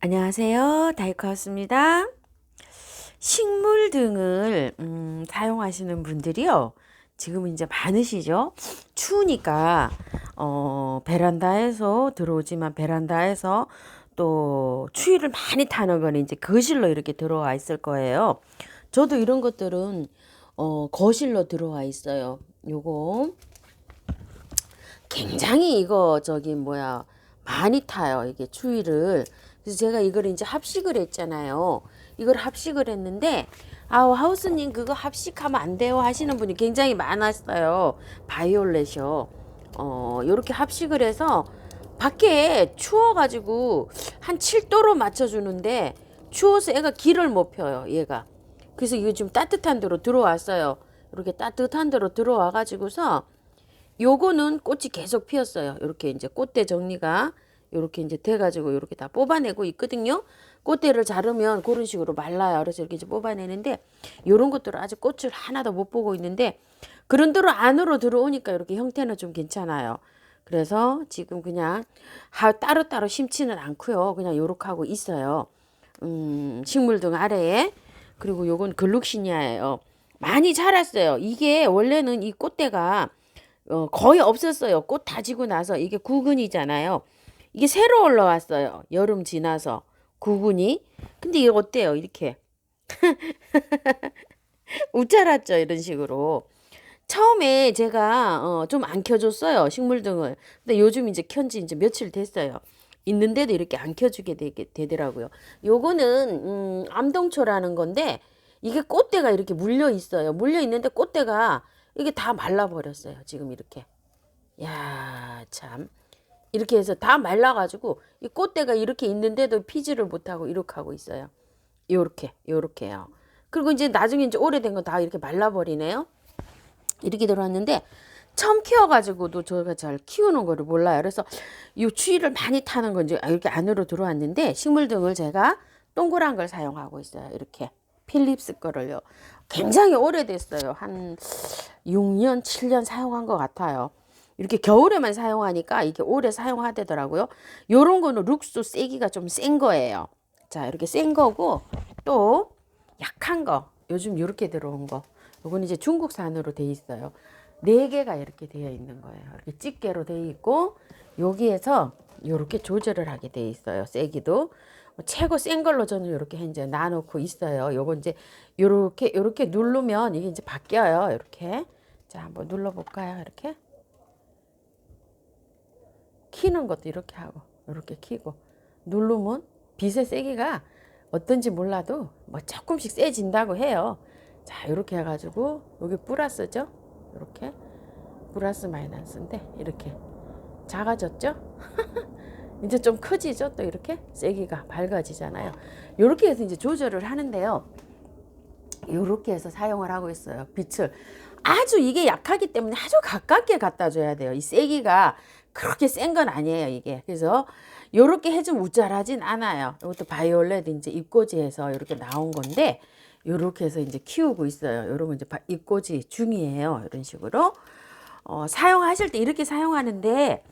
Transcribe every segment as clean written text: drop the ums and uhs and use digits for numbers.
안녕하세요. 다이커였습니다. 식물 등을 사용하시는 분들이요. 지금은 이제 많으시죠. 추우니까 베란다에서 들어오지만 베란다에서 또 추위를 많이 타는 거는 이제 거실로 이렇게 들어와 있을 거예요. 저도 이런 것들은 거실로 들어와 있어요. 요거 굉장히 이거 저기 뭐야 많이 타요. 이게 추위를. 그래서 제가 이걸 이제 합식을 했잖아요. 이걸 합식을 했는데 아우 하우스님 그거 합식하면 안 돼요 하시는 분이 굉장히 많았어요. 바이올렛이요. 요렇게 합식을 해서 밖에 추워가지고 한 7도로 맞춰주는데 추워서 애가 기를 못 펴요. 얘가. 그래서 이거 좀 따뜻한 데로 들어왔어요. 이렇게 따뜻한 데로 들어와가지고서 요거는 꽃이 계속 피었어요. 이렇게 이제 꽃대 정리가 이렇게 이제 돼가지고 이렇게 다 뽑아내고 있거든요. 꽃대를 자르면 그런 식으로 말라요. 그래서 이렇게 이제 뽑아내는데 요런 것들은 아직 꽃을 하나도 못 보고 있는데 그런 대로 안으로 들어오니까 이렇게 형태는 좀 괜찮아요. 그래서 지금 그냥 따로따로 심지는 않고요. 그냥 요렇게 하고 있어요. 식물등 아래에. 그리고 요건 글룩시니아예요. 많이 자랐어요. 이게 원래는 이 꽃대가 거의 없었어요. 꽃 다지고 나서 이게 구근이잖아요. 이게 새로 올라왔어요. 여름 지나서 구근이. 근데 이게 어때요? 이렇게 웃자랐죠. 이런 식으로. 처음에 제가 좀 안 켜줬어요. 식물등을. 근데 요즘 이제 켠지 이제 며칠 됐어요. 있는데도 이렇게 안 켜주게 되더라고요. 요거는 암동초라는 건데 이게 꽃대가 이렇게 물려 있어요. 물려 있는데 꽃대가 이게 다 말라버렸어요. 지금 이렇게. 야, 참. 이렇게 해서 다 말라가지고 이 꽃대가 이렇게 있는데도 피지를 못하고 이렇게 하고 있어요. 요렇게요. 그리고 이제 나중에 이제 오래된 건 다 이렇게 말라버리네요. 이렇게 들어왔는데 처음 키워가지고도 저가 잘 키우는 거를 몰라요. 그래서 이 추위를 많이 타는 건 이제 이렇게 안으로 들어왔는데 식물등을 제가 동그란 걸 사용하고 있어요. 이렇게 필립스 거를요. 굉장히 오래됐어요. 한 6년, 7년 사용한 것 같아요. 이렇게 겨울에만 사용하니까 이게 오래 사용하더라고요. 요런 거는 룩스 세기가 좀 센 거예요. 자, 이렇게 센 거고 또 약한 거. 요즘 이렇게 들어온 거. 요건 이제 중국산으로 돼 있어요. 4개가 이렇게 되어 있는 거예요. 이렇게 집게로 되어 있고 여기에서 이렇게 조절을 하게 되어 있어요. 세기도. 최고 센 걸로 저는 이렇게 이제 놔놓고 있어요. 요거 이제 요렇게 누르면 이게 이제 바뀌어요. 이렇게. 자, 한번 눌러볼까요? 이렇게. 키는 것도 이렇게 하고 이렇게 키고 누르면 빛의 세기가 어떤지 몰라도 뭐 조금씩 세진다고 해요. 자, 이렇게 해가지고 여기 플러스죠. 이렇게 플러스 마이너스인데 이렇게 작아졌죠. 이제 좀 커지죠. 또 이렇게 세기가 밝아지잖아요. 이렇게 해서 이제 조절을 하는데요. 이렇게 해서 사용을 하고 있어요. 빛을 아주 이게 약하기 때문에 아주 가깝게 갖다 줘야 돼요. 이 세기가 그렇게 센 건 아니에요. 이게 그래서 이렇게 해주면 우짜라진 않아요. 이것도 바이올렛 이제 잎꽂이에서 이렇게 나온 건데 이렇게 해서 이제 키우고 있어요. 여러분 이제 잎꽂이 중이에요. 이런 식으로 사용하실 때 이렇게 사용하는데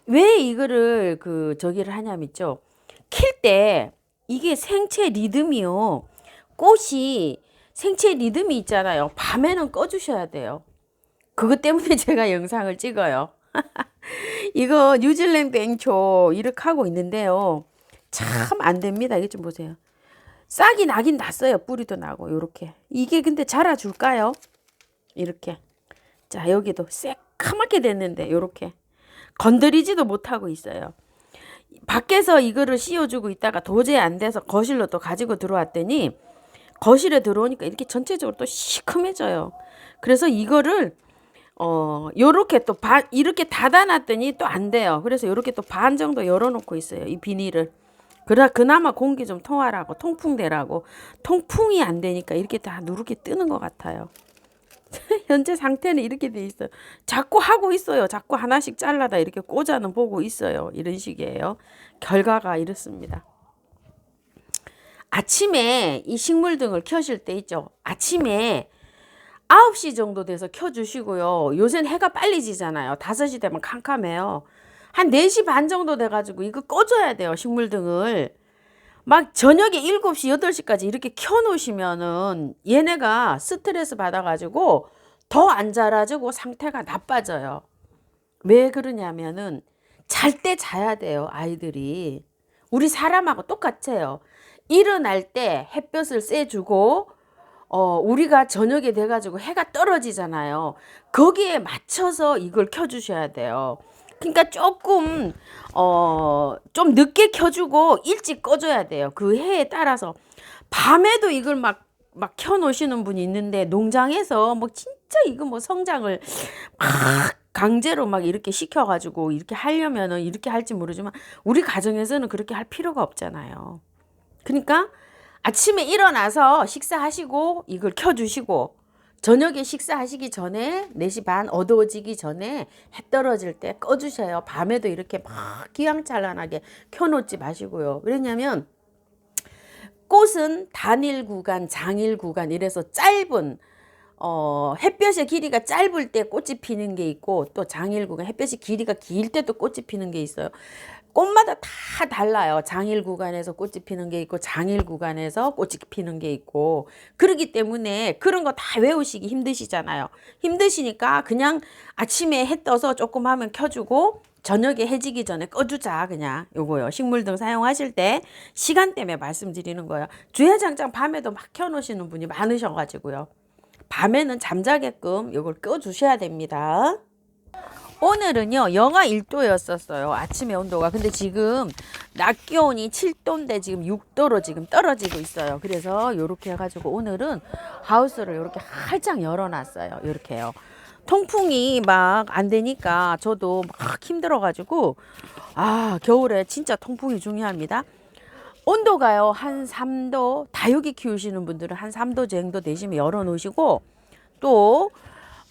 왜 이거를 저기를 하냐면요. 킬 때 이게 생체 리듬이요. 꽃이 생체 리듬이 있잖아요. 밤에는 꺼주셔야 돼요. 그것 때문에 제가 영상을 찍어요. 이거 뉴질랜드 앵초 이렇게 하고 있는데요. 참 안 됩니다. 이게 좀 보세요. 싹이 나긴 났어요. 뿌리도 나고 요렇게. 이게 근데 자라줄까요? 이렇게. 자, 여기도 새까맣게 됐는데 요렇게. 건드리지도 못하고 있어요. 밖에서 이거를 씌워주고 있다가 도저히 안 돼서 거실로 또 가지고 들어왔더니 거실에 들어오니까 이렇게 전체적으로 또 시커매져요. 그래서 이거를 요렇게 또 이렇게 닫아놨더니 또 안 돼요. 그래서 요렇게 또 반 정도 열어놓고 있어요. 이 비닐을. 그나마 공기 좀 통하라고, 통풍되라고. 통풍이 안 되니까 이렇게 다 누렇게 뜨는 것 같아요. 현재 상태는 이렇게 돼 있어요. 자꾸 하고 있어요. 자꾸 하나씩 잘라다 이렇게 꽂아는 보고 있어요. 이런 식이에요. 결과가 이렇습니다. 아침에 이 식물등을 켜실 때 있죠. 아침에 9시 정도 돼서 켜주시고요. 요새는 해가 빨리 지잖아요. 5시 되면 캄캄해요. 한 4시 반 정도 돼가지고 이거 꺼줘야 돼요. 식물등을. 막 저녁에 7시, 8시까지 이렇게 켜놓으시면은 얘네가 스트레스 받아가지고 더 안 자라지고 상태가 나빠져요. 왜 그러냐면은 잘 때 자야 돼요, 아이들이. 우리 사람하고 똑같아요. 일어날 때 햇볕을 쐬주고, 우리가 저녁에 돼가지고 해가 떨어지잖아요. 거기에 맞춰서 이걸 켜주셔야 돼요. 그러니까 조금, 좀 늦게 켜주고 일찍 꺼줘야 돼요. 그 해에 따라서. 밤에도 이걸 막 켜놓으시는 분이 있는데, 농장에서 뭐 진짜 이거 뭐 성장을 막 강제로 막 이렇게 시켜가지고 이렇게 하려면은 이렇게 할지 모르지만, 우리 가정에서는 그렇게 할 필요가 없잖아요. 그러니까 아침에 일어나서 식사하시고 이걸 켜주시고, 저녁에 식사하시기 전에 4시 반 어두워지기 전에 해 떨어질 때 꺼주셔요. 밤에도 이렇게 막 기왕찬란하게 켜놓지 마시고요. 왜냐면 꽃은 단일 구간, 장일 구간 이래서 짧은 햇볕의 길이가 짧을 때 꽃이 피는 게 있고, 또 장일 구간 햇볕이 길이가 길 때 또 꽃이 피는 게 있어요. 꽃마다 다 달라요. 장일 구간에서 꽃이 피는 게 있고 장일 구간에서 꽃이 피는 게 있고, 그렇기 때문에 그런 거 다 외우시기 힘드시잖아요. 힘드시니까 그냥 아침에 해 떠서 조금 하면 켜주고 저녁에 해지기 전에 꺼주자. 그냥 요거요. 식물등 사용하실 때 시간 때문에 말씀드리는 거예요. 주야장장 밤에도 막 켜놓으시는 분이 많으셔가지고요. 밤에는 잠자게끔 이걸 꺼주셔야 됩니다. 오늘은요 영하 1도였었어요. 아침에 온도가. 근데 지금 낮 기온이 7도인데 지금 6도로 지금 떨어지고 있어요. 그래서 요렇게 해가지고 오늘은 하우스를 요렇게 활짝 열어놨어요. 요렇게요. 통풍이 막 안 되니까 저도 막 힘들어가지고, 겨울에 진짜 통풍이 중요합니다. 온도가요 한 3도, 다육이 키우시는 분들은 한 3도 정도 되시면 열어놓으시고, 또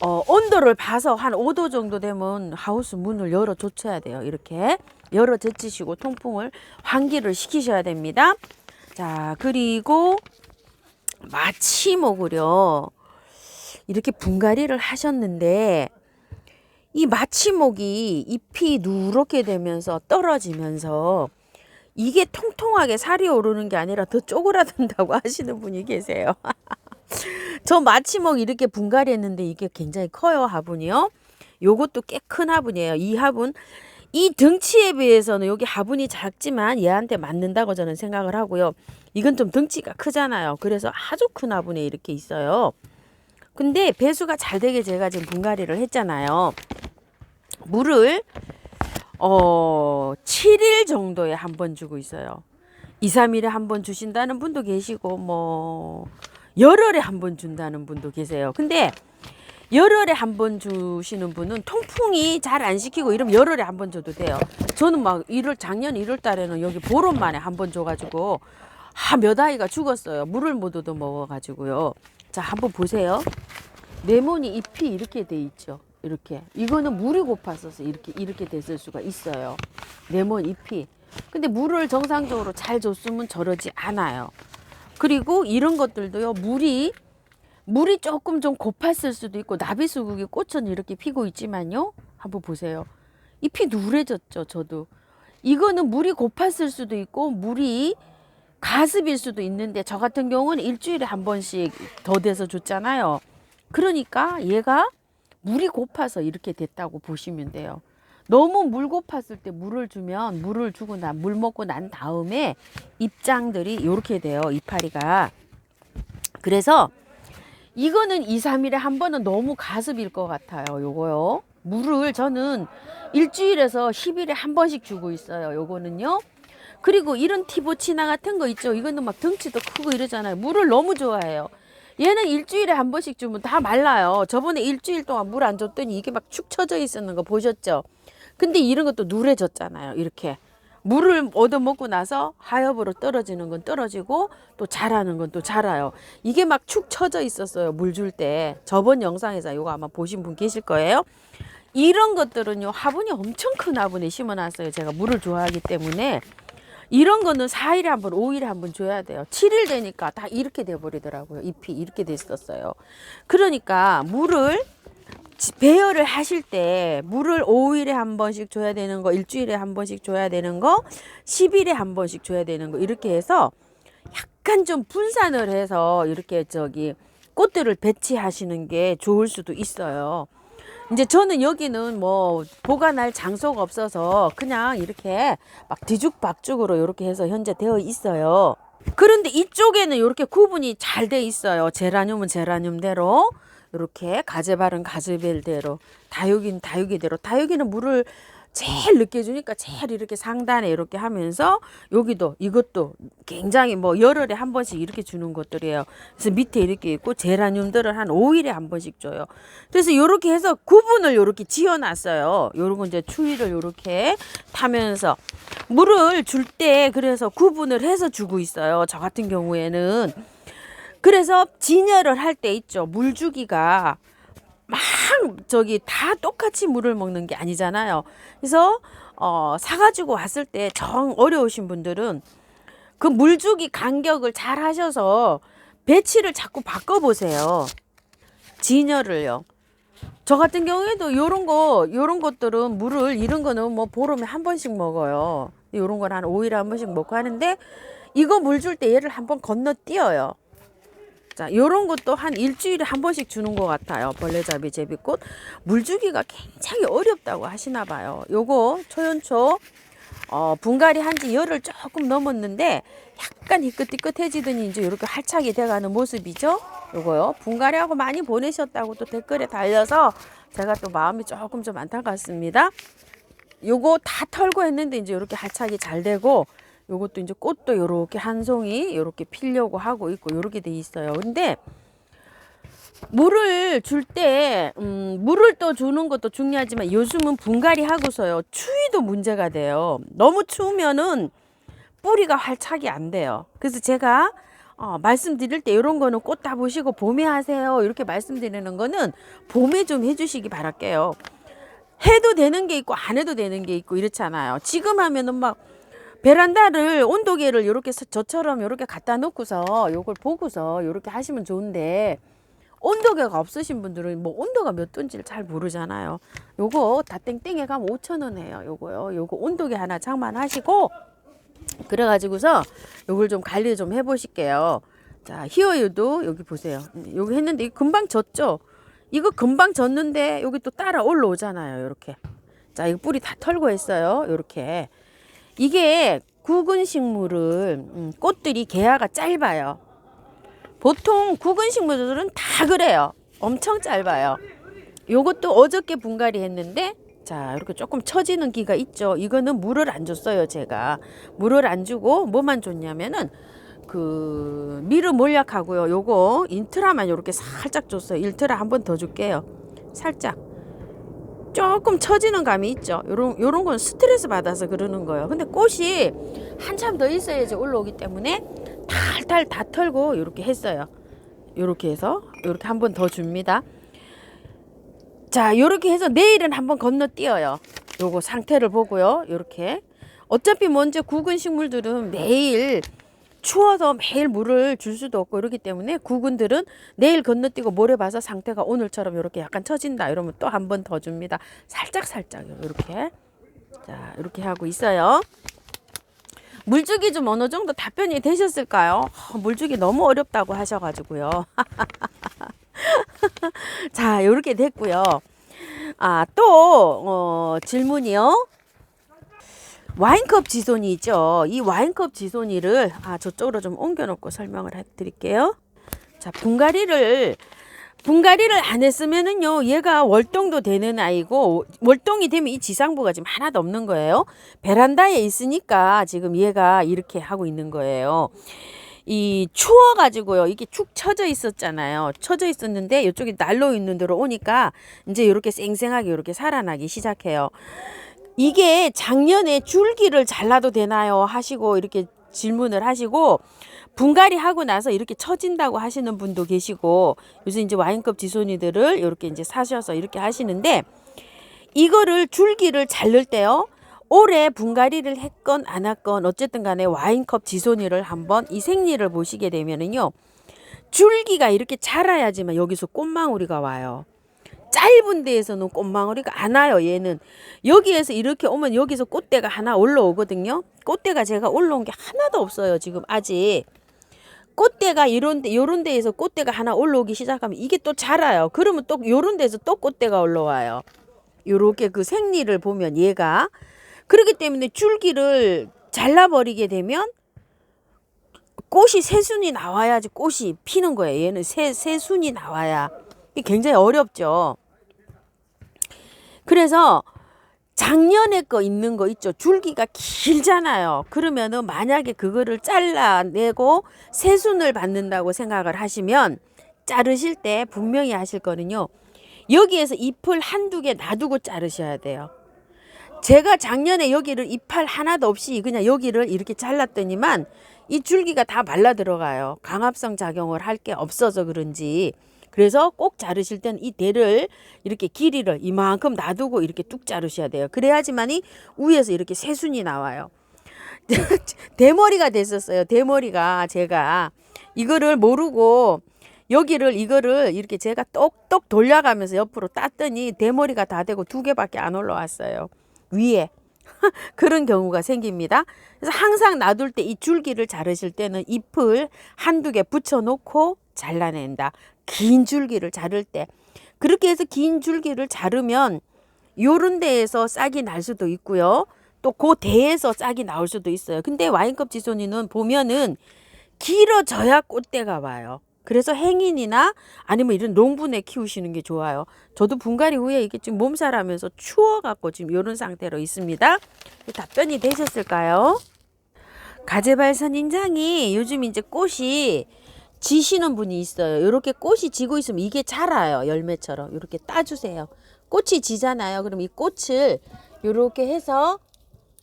온도를 봐서 한 5도 정도 되면 하우스 문을 열어 젖혀야 돼요. 이렇게 열어 젖히시고 통풍을 환기를 시키셔야 됩니다. 자, 그리고 마취목을요 이렇게 분갈이를 하셨는데, 이 마취목이 잎이 누렇게 되면서 떨어지면서 이게 통통하게 살이 오르는 게 아니라 더 쪼그라든다고 하시는 분이 계세요. 저 마취목 이렇게 분갈이 했는데 이게 굉장히 커요. 화분이요. 요것도 꽤 큰 화분이에요. 이 화분, 이 덩치에 비해서는 여기 화분이 작지만 얘한테 맞는다고 저는 생각을 하고요. 이건 좀 덩치가 크잖아요. 그래서 아주 큰 화분에 이렇게 있어요. 근데 배수가 잘 되게 제가 지금 분갈이를 했잖아요. 물을 7일 정도에 한 번 주고 있어요. 2, 3일에 한 번 주신다는 분도 계시고, 뭐 열흘에 한 번 준다는 분도 계세요. 근데 열흘에 한 번 주시는 분은 통풍이 잘 안 시키고 이러면 열흘에 한 번 줘도 돼요. 저는 막 작년 1월 달에는 여기 보름 만에 한 번 줘가지고 몇 아이가 죽었어요. 물을 못 얻어 먹어가지고요. 자, 한번 보세요. 레몬이 잎이 이렇게 돼 있죠. 이렇게. 이거는 물이 고팠어서 이렇게 됐을 수가 있어요. 레몬 잎이. 근데 물을 정상적으로 잘 줬으면 저러지 않아요. 그리고 이런 것들도요, 물이 조금 좀 고팠을 수도 있고, 나비수국이 꽃은 이렇게 피고 있지만요, 한번 보세요. 잎이 누래졌죠. 저도 이거는 물이 고팠을 수도 있고 물이 가습일 수도 있는데, 저 같은 경우는 일주일에 한 번씩 더 돼서 줬잖아요. 그러니까 얘가 물이 고파서 이렇게 됐다고 보시면 돼요. 너무 물 고팠을 때 물을 주면, 물을 주고 물 먹고 난 다음에 잎장들이 이렇게 돼요. 이파리가. 그래서 이거는 2, 3일에 한 번은 너무 가습일 것 같아요. 요거요. 물을 저는 일주일에서 10일에 한 번씩 주고 있어요. 요거는요. 그리고 이런 티보치나 같은 거 있죠. 이거는 막 덩치도 크고 이러잖아요. 물을 너무 좋아해요. 얘는 일주일에 한 번씩 주면 다 말라요. 저번에 일주일 동안 물 안 줬더니 이게 막 축 처져 있었는 거 보셨죠? 근데 이런 것도 누래졌잖아요. 이렇게 물을 얻어먹고 나서 하엽으로 떨어지는 건 떨어지고 또 자라는 건 또 자라요. 이게 막 축 처져 있었어요. 물 줄 때. 저번 영상에서 이거 아마 보신 분 계실 거예요. 이런 것들은요, 화분이 엄청 큰 화분에 심어놨어요. 제가 물을 좋아하기 때문에. 이런 거는 4일에 한 번, 5일에 한 번 줘야 돼요. 7일 되니까 다 이렇게 돼버리더라고요. 잎이 이렇게 됐었어요. 그러니까 물을 배열을 하실 때 물을 5일에 한 번씩 줘야 되는 거, 일주일에 한 번씩 줘야 되는 거, 10일에 한 번씩 줘야 되는 거, 이렇게 해서 약간 좀 분산을 해서 이렇게 꽃들을 배치하시는 게 좋을 수도 있어요. 이제 저는 여기는 뭐 보관할 장소가 없어서 그냥 이렇게 막 뒤죽박죽으로 이렇게 해서 현재 되어 있어요. 그런데 이쪽에는 이렇게 구분이 잘 돼 있어요. 제라늄은 제라늄대로, 이렇게 가재발은 가재발대로, 다육이는 다육이대로. 다육이는 물을 제일 늦게 주니까 제일 이렇게 상단에 이렇게 하면서, 여기도 이것도 굉장히 뭐 열흘에 한 번씩 이렇게 주는 것들이에요. 그래서 밑에 이렇게 있고, 제라늄들은 한 5일에 한 번씩 줘요. 그래서 이렇게 해서 구분을 이렇게 지어 놨어요. 요런 거 이제 추위를 이렇게 타면서 물을 줄 때 그래서 구분을 해서 주고 있어요. 저 같은 경우에는. 그래서 진열을 할 때 있죠. 물 주기가 막 다 똑같이 물을 먹는 게 아니잖아요. 그래서 사가지고 왔을 때 정 어려우신 분들은 그 물주기 간격을 잘 하셔서 배치를 자꾸 바꿔보세요. 진열을요. 저 같은 경우에도 요런 것들은 물을, 이런 거는 뭐 보름에 한 번씩 먹어요. 요런 건 한 5일에 한 번씩 먹고 하는데, 이거 물 줄 때 얘를 한번 건너뛰어요. 자, 요런 것도 한 일주일에 한 번씩 주는 것 같아요. 벌레잡이 제비꽃. 물 주기가 굉장히 어렵다고 하시나 봐요. 요거 초연초 분갈이 한 지 열흘 조금 넘었는데 약간 희끗희끗해지더니 이제 이렇게 활착이 돼가는 모습이죠. 요거요. 분갈이하고 많이 보내셨다고 또 댓글에 달려서 제가 또 마음이 조금 좀 안타깝습니다. 요거 다 털고 했는데 이제 이렇게 활착이 잘 되고, 요것도 이제 꽃도 요렇게 한 송이 요렇게 피려고 하고 있고 요렇게 돼 있어요. 근데 물을 줄 때 물을 또 주는 것도 중요하지만 요즘은 분갈이 하고서요, 추위도 문제가 돼요. 너무 추우면은 뿌리가 활착이 안 돼요. 그래서 제가 말씀드릴 때 이런 거는 꽃 다 보시고 봄에 하세요, 이렇게 말씀드리는 거는 봄에 좀 해주시기 바랄게요. 해도 되는 게 있고 안 해도 되는 게 있고 이렇잖아요. 지금 하면은 막 베란다를, 온도계를 이렇게 저처럼 이렇게 갖다 놓고서 요걸 보고서 이렇게 하시면 좋은데, 온도계가 없으신 분들은 뭐 온도가 몇 도인지를 잘 모르잖아요. 요거 다 땡땡에 가면 5,000원 요거요. 요거 온도계 하나 장만하시고, 그래가지고서 요걸 좀 관리 좀 해보실게요. 자, 히어유도 여기 보세요. 여기 했는데 이거 금방 졌죠? 이거 금방 졌는데 여기 또 따라 올라오잖아요. 요렇게. 자, 이거 뿌리 다 털고 했어요. 요렇게. 이게 구근 식물은 꽃들이 개화가 짧아요. 보통 구근 식물들은 다 그래요. 엄청 짧아요. 요것도 어저께 분갈이 했는데, 자, 이렇게 조금 처지는 기가 있죠. 이거는 물을 안 줬어요. 제가 물을 안 주고 뭐만 줬냐면은 그 미르 몰약하고요. 요거 인트라만 이렇게 살짝 줬어요. 인트라 한 번 더 줄게요. 살짝. 조금 처지는 감이 있죠. 요런 건 스트레스 받아서 그러는 거예요. 근데 꽃이 한참 더 있어야지 올라오기 때문에 탈탈 다 털고 이렇게 했어요. 요렇게 해서 요렇게 한 번 더 줍니다. 자, 요렇게 해서 내일은 한번 건너뛰어요. 요거 상태를 보고요. 요렇게. 어차피 먼저 구근 식물들은 매일 추워서 매일 물을 줄 수도 없고 이러기 때문에 구근들은 내일 건너뛰고 모레 봐서 상태가 오늘처럼 이렇게 약간 처진다 이러면 또 한 번 더 줍니다. 살짝 이렇게. 자, 이렇게 하고 있어요. 물주기 좀 어느 정도 답변이 되셨을까요? 물주기 너무 어렵다고 하셔가지고요. 자, 이렇게 됐고요. 또 질문이요. 와인컵 지손이 있죠. 이 와인컵 지손이를 저쪽으로 좀 옮겨놓고 설명을 해드릴게요. 자, 분갈이를 안 했으면은요, 얘가 월동도 되는 아이고, 월동이 되면 이 지상부가 지금 하나도 없는 거예요. 베란다에 있으니까 지금 얘가 이렇게 하고 있는 거예요. 이 추워가지고요, 이게 축 처져 있었잖아요. 처져 있었는데 이쪽이 난로 있는 데로 오니까 이제 이렇게 쌩쌩하게 이렇게 살아나기 시작해요. 이게 작년에 줄기를 잘라도 되나요 하시고 이렇게 질문을 하시고, 분갈이 하고 나서 이렇게 처진다고 하시는 분도 계시고, 요새 이제 와인컵 지손이들을 이렇게 이제 사셔서 이렇게 하시는데, 이거를 줄기를 자를 때요, 올해 분갈이를 했건 안 했건 어쨌든 간에 와인컵 지손이를 한번 이 생리를 보시게 되면은요, 줄기가 이렇게 자라야지만 여기서 꽃망울이가 와요. 짧은 데에서는 꽃망울이가 안 와요. 얘는 여기에서 이렇게 오면 여기서 꽃대가 하나 올라오거든요. 꽃대가 제가 올라온 게 하나도 없어요. 지금 아직 꽃대가 요런 데에서 꽃대가 하나 올라오기 시작하면 이게 또 자라요. 그러면 또 요런 데서 또 꽃대가 올라와요. 요렇게 그 생리를 보면 얘가 그렇기 때문에 줄기를 잘라버리게 되면 꽃이 새순이 나와야지 꽃이 피는 거예요. 얘는 새순이 나와야. 이게 굉장히 어렵죠. 그래서 작년에 거 있는 거 있죠. 줄기가 길잖아요. 그러면은 만약에 그거를 잘라내고 새순을 받는다고 생각을 하시면 자르실 때 분명히 하실 거는요. 여기에서 잎을 한두 개 놔두고 자르셔야 돼요. 제가 작년에 여기를 잎알 하나도 없이 그냥 여기를 이렇게 잘랐더니만 이 줄기가 다 말라 들어가요. 강압성 작용을 할 게 없어서 그런지. 그래서 꼭 자르실 때는 이 대를 이렇게 길이를 이만큼 놔두고 이렇게 뚝 자르셔야 돼요. 그래야지만이 위에서 이렇게 새순이 나와요. 대머리가 됐었어요. 대머리가 제가 이거를 모르고 이거를 이렇게 제가 똑똑 돌려가면서 옆으로 땄더니 대머리가 다 되고 2개밖에 안 올라왔어요. 위에. 그런 경우가 생깁니다. 그래서 항상 놔둘 때 이 줄기를 자르실 때는 잎을 한두 개 붙여놓고 잘라낸다. 긴 줄기를 자를 때. 그렇게 해서 긴 줄기를 자르면 요런 데에서 싹이 날 수도 있고요. 또 그 대에서 싹이 나올 수도 있어요. 근데 와인컵 지손이는 보면은 길어져야 꽃대가 와요. 그래서 행인이나 아니면 이런 농분에 키우시는 게 좋아요. 저도 분갈이 후에 이게 지금 몸살하면서 추워갖고 지금 이런 상태로 있습니다. 답변이 되셨을까요? 가재발 선인장이 요즘 이제 꽃이 지시는 분이 있어요. 이렇게 꽃이 지고 있으면 이게 자라요. 열매처럼. 이렇게 따주세요. 꽃이 지잖아요. 그럼 이 꽃을 이렇게 해서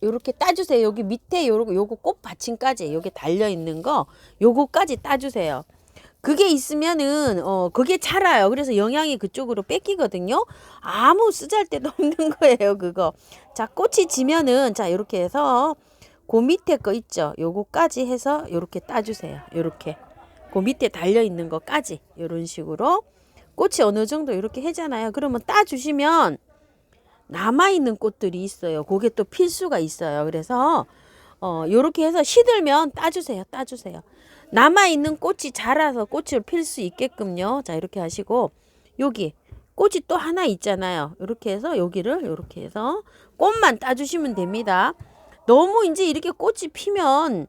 요렇게 따주세요. 여기 밑에 요거 꽃 받침까지 요게 달려 있는 거 요거까지 따주세요. 그게 있으면은 그게 자라요. 그래서 영양이 그쪽으로 뺏기거든요. 아무 쓰잘데도 없는 거예요. 그거. 자, 꽃이 지면은 자 요렇게 해서 그 밑에 거 있죠. 요거까지 해서 요렇게 따주세요. 요렇게 그 밑에 달려 있는 거까지 요런 식으로 꽃이 어느 정도 이렇게 해잖아요. 그러면 따주시면 남아있는 꽃들이 있어요. 그게 또 필 수가 있어요. 그래서 요렇게 해서 시들면 따주세요. 따주세요. 남아있는 꽃이 자라서 꽃을 필 수 있게끔요. 자, 이렇게 하시고 여기 꽃이 또 하나 있잖아요. 이렇게 해서 여기를 이렇게 해서 꽃만 따주시면 됩니다. 너무 이제 이렇게 꽃이 피면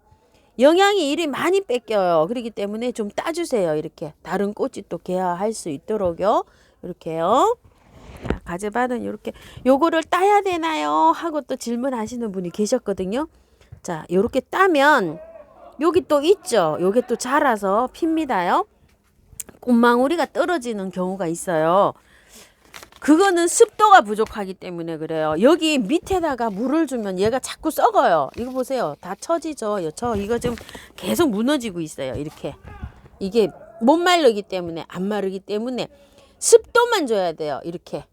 영양이 이리 많이 뺏겨요. 그렇기 때문에 좀 따주세요. 이렇게 다른 꽃이 또 개화할 수 있도록요. 이렇게요. 가재밭은 이렇게 요거를 따야 되나요? 하고 또 질문하시는 분이 계셨거든요. 자, 요렇게 따면 여기 또 있죠. 요게 또 자라서 핍니다요. 꽃망울이가 떨어지는 경우가 있어요. 그거는 습도가 부족하기 때문에 그래요. 여기 밑에다가 물을 주면 얘가 자꾸 썩어요. 이거 보세요. 다 처지죠. 이거 지금 계속 무너지고 있어요. 이렇게. 이게 못 마르기 때문에 안 마르기 때문에 습도만 줘야 돼요. 이렇게.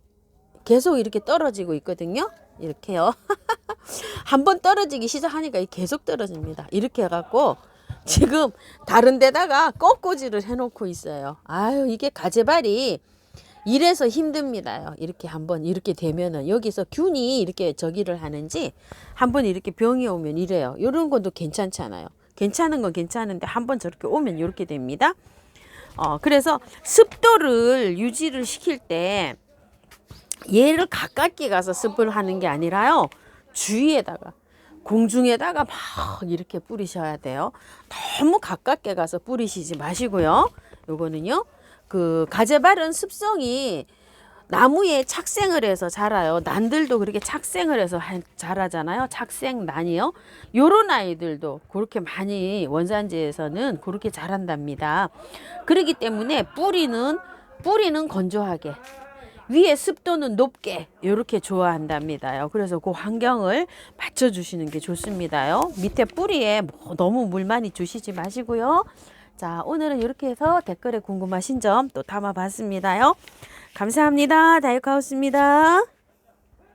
계속 이렇게 떨어지고 있거든요. 이렇게요. 한번 떨어지기 시작하니까 계속 떨어집니다. 이렇게 해갖고 지금 다른 데다가 꺾꽂이를 해놓고 있어요. 아유, 이게 가재발이 이래서 힘듭니다요. 이렇게 한번 이렇게 되면은 여기서 균이 이렇게 저기를 하는지 한번 이렇게 병이 오면 이래요. 이런 것도 괜찮잖아요. 괜찮은 건 괜찮은데 한번 저렇게 오면 이렇게 됩니다. 그래서 습도를 유지를 시킬 때 얘를 가깝게 가서 습을 하는 게 아니라요. 주위에다가 공중에다가 막 이렇게 뿌리셔야 돼요. 너무 가깝게 가서 뿌리시지 마시고요. 요거는요. 그 가재발은 습성이 나무에 착생을 해서 자라요. 난들도 그렇게 착생을 해서 자라잖아요. 착생난이요. 요런 아이들도 그렇게 많이 원산지에서는 그렇게 자란답니다. 그렇기 때문에 뿌리는 건조하게 위에 습도는 높게 이렇게 좋아한답니다요. 그래서 그 환경을 맞춰주시는 게 좋습니다요. 밑에 뿌리에 너무 물 많이 주시지 마시고요. 자, 오늘은 이렇게 해서 댓글에 궁금하신 점 또 담아봤습니다요. 감사합니다. 다이어카우스입니다.